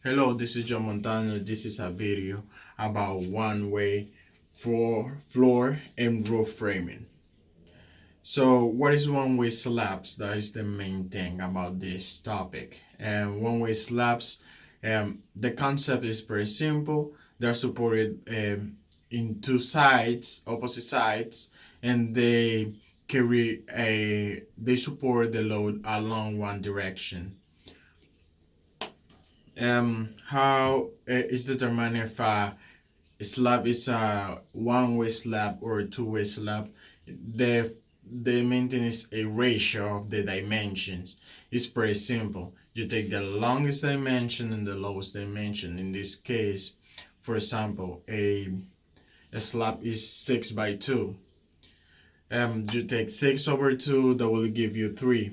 Hello, this is John Montano. This is a video about one-way floor and roof framing. So, what is one-way slabs? That is the main thing about this topic. And one-way slabs, the concept is pretty simple. They're supported in two sides, opposite sides, and they support the load along one direction. How is determined if a slab is a one-way slab or a two-way slab? The the maintenance a ratio of the dimensions. It's pretty simple. You take the longest dimension and the lowest dimension. In this case, for example, a slab is 6 by 2. You take 6 over 2, that will give you 3.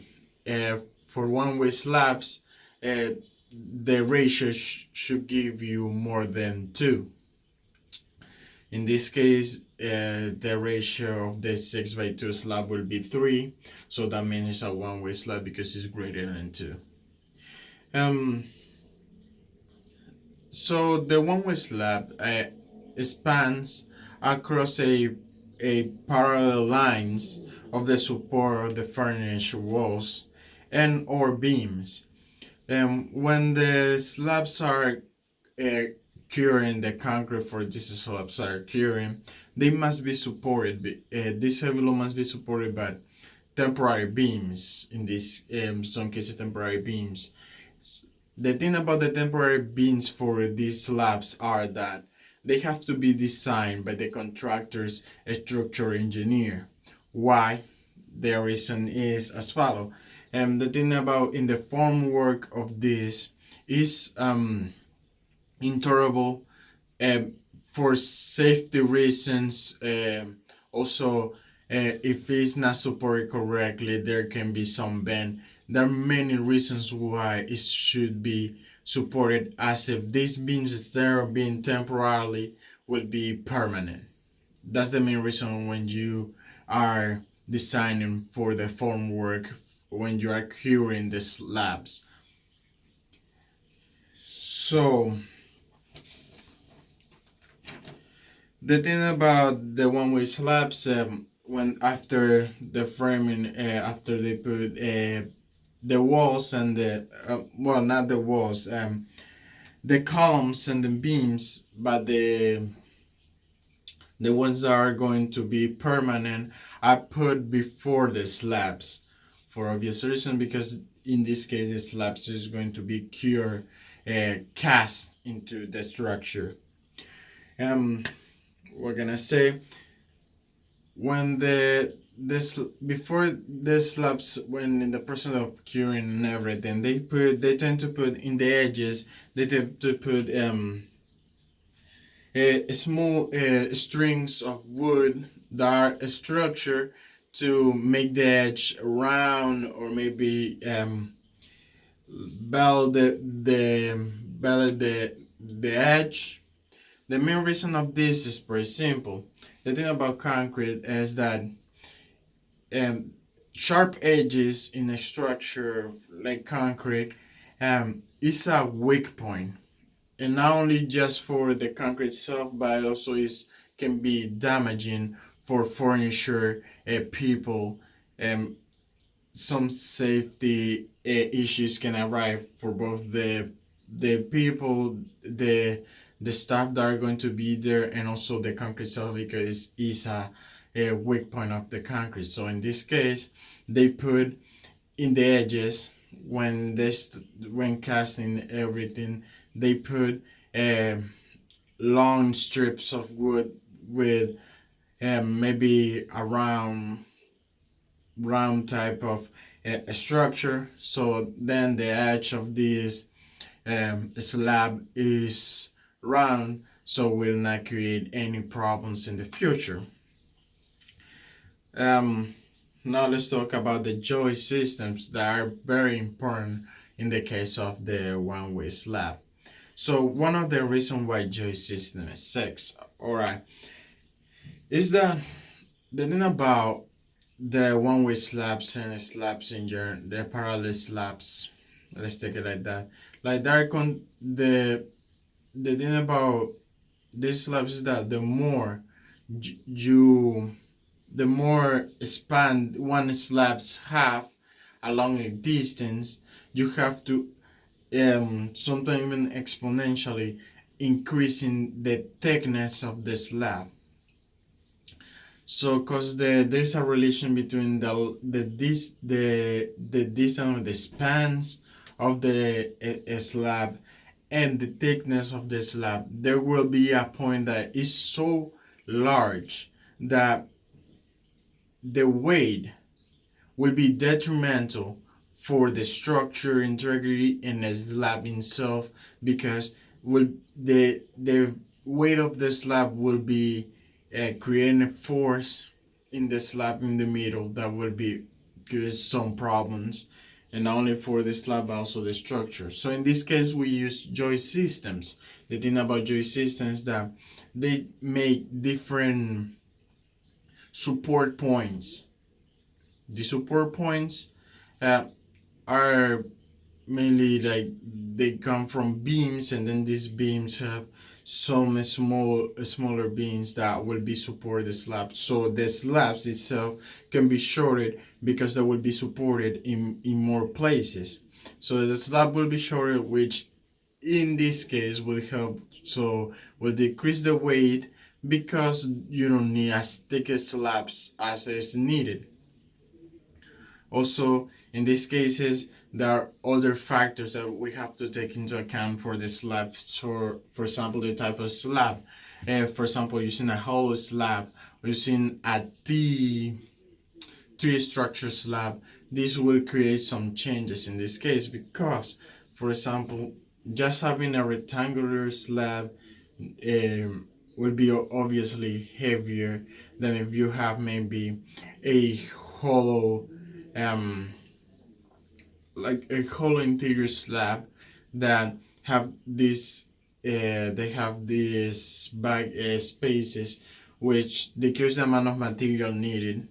For one-way slabs, uh, the ratio should give you more than 2. In this case, the ratio of the 6 by 2 slab will be 3, so that means it's a one-way slab because it's greater than 2. So the one-way slab spans across a parallel lines of the support of the furnished walls and or beams. When the slabs are curing, the concrete for these slabs are curing, they must be supported. This heavy load must be supported by temporary beams. In this, some cases, temporary beams. The thing about the temporary beams for these slabs are that they have to be designed by the contractor's structural engineer. Why? The reason is as follows. The thing about in the formwork of this is intolerable for safety reasons. Also, if it's not supported correctly, there can be some bend. There are many reasons why it should be supported, as if these beams, instead of being temporarily, will be permanent. That's the main reason when you are designing for the formwork, when you are curing the slabs. So the thing about the one-way slabs, when after the framing, after they put the walls and the well, not the walls, the columns and the beams, but the ones that are going to be permanent, I put before the slabs for obvious reason, because in this case the slabs is going to be cured, cast into the structure. We're gonna say when this before the slabs, when in the process of curing and everything, they tend to put in the edges, they tend to put small strings of wood that are structured to make the edge round, or maybe bell the edge. The main reason of this is pretty simple. The thing about concrete is that um, sharp edges in a structure like concrete is a weak point, and not only just for the concrete itself, but also is can be damaging for furniture, people. Some safety issues can arise for both the people, the staff that are going to be there, and also the concrete itself, because it's a weak point of the concrete. So in this case, they put in the edges, when casting everything, they put long strips of wood with maybe a round type of structure, so then the edge of this slab is round, so will not create any problems in the future. Now let's talk about the joist systems that are very important in the case of the one-way slab. So one of the reasons why joist system is six, alright, is that the thing about the one-way slabs and slabs in general, the parallel slabs, let's take it like that. like the thing about these slabs is that you the more span one slabs have along a distance, you have to sometimes even exponentially increasing the thickness of the slab. So, cause there's a relation between the distance of the spans of the slab and the thickness of the slab, there will be a point that is so large that the weight will be detrimental for the structure integrity in the slab itself, because will the weight of the slab will be creating a force in the slab in the middle that will be create some problems, and not only for the slab but also the structure. So in this case we use joist systems. The thing about joist systems that they make different support points. The support points uh, are mainly like they come from beams, and then these beams have some smaller beams that will be support the slab. So the slabs itself can be shorted because they will be supported in more places. So the slab will be shorted, which in this case will help, so will decrease the weight because you don't need as thick slabs as is needed. Also, in these cases, there are other factors that we have to take into account for the slab. For example, the type of slab. For example, using a hollow slab, or using a T structure slab, this will create some changes in this case because, for example, just having a rectangular slab will be obviously heavier than if you have maybe a hollow um, like a hollow interior slab that have this they have these back spaces which decrease the amount of material needed.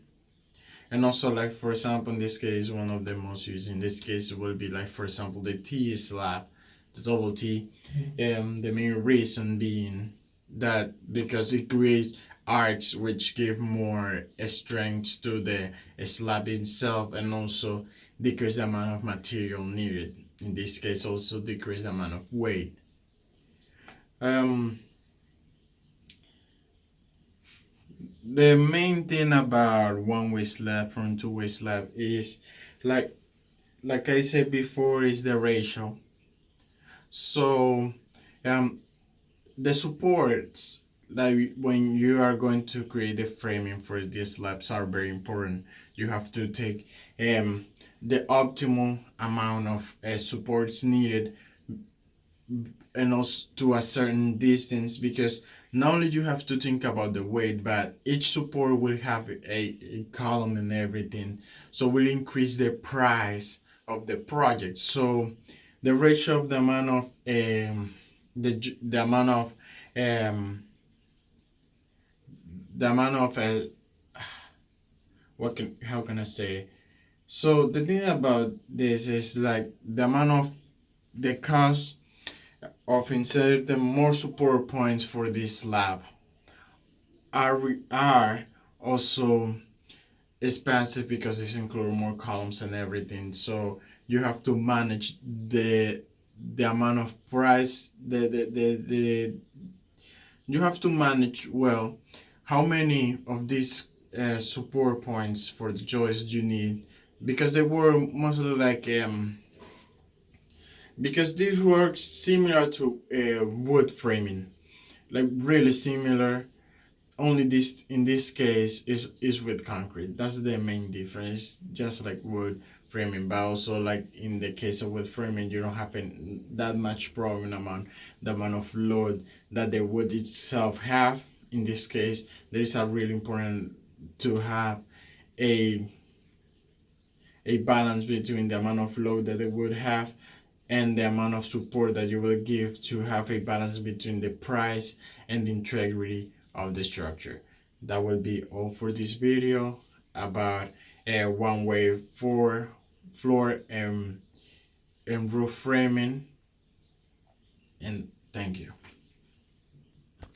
And also, like for example, in this case, one of the most used in this case will be like for example the T slab, the double T. The main reason being that because it creates arcs which give more strength to the slab itself, and also decrease the amount of material needed. In this case, also decrease the amount of weight. Um, the main thing about one-way slab from two-way slab is like like I said before, is the ratio. So um, the supports that when you are going to create the framing for these slabs are very important. You have to take the optimal amount of supports needed, and also to a certain distance, because not only you have to think about the weight, but each support will have a column and everything, so will increase the price of the project. So the ratio of the amount of the amount of um, the amount of what can how can I say? So the thing about this is like the amount of the cost of inserting more support points for this lab are also expensive because this includes more columns and everything. So you have to manage the amount of price the you have to manage well how many of these support points for the joist you need, because they were mostly like because this works similar to wood framing, like really similar. Only this in this case is with concrete. That's the main difference, just like wood framing. But also, like in the case of wood framing, you don't have that much problem amount the amount of load that the wood itself have. In this case, there is a really important to have a a balance between the amount of load that the wood have and the amount of support that you will give, to have a balance between the price and the integrity of the structure. That will be all for this video about a one-way floor and roof framing. And thank you.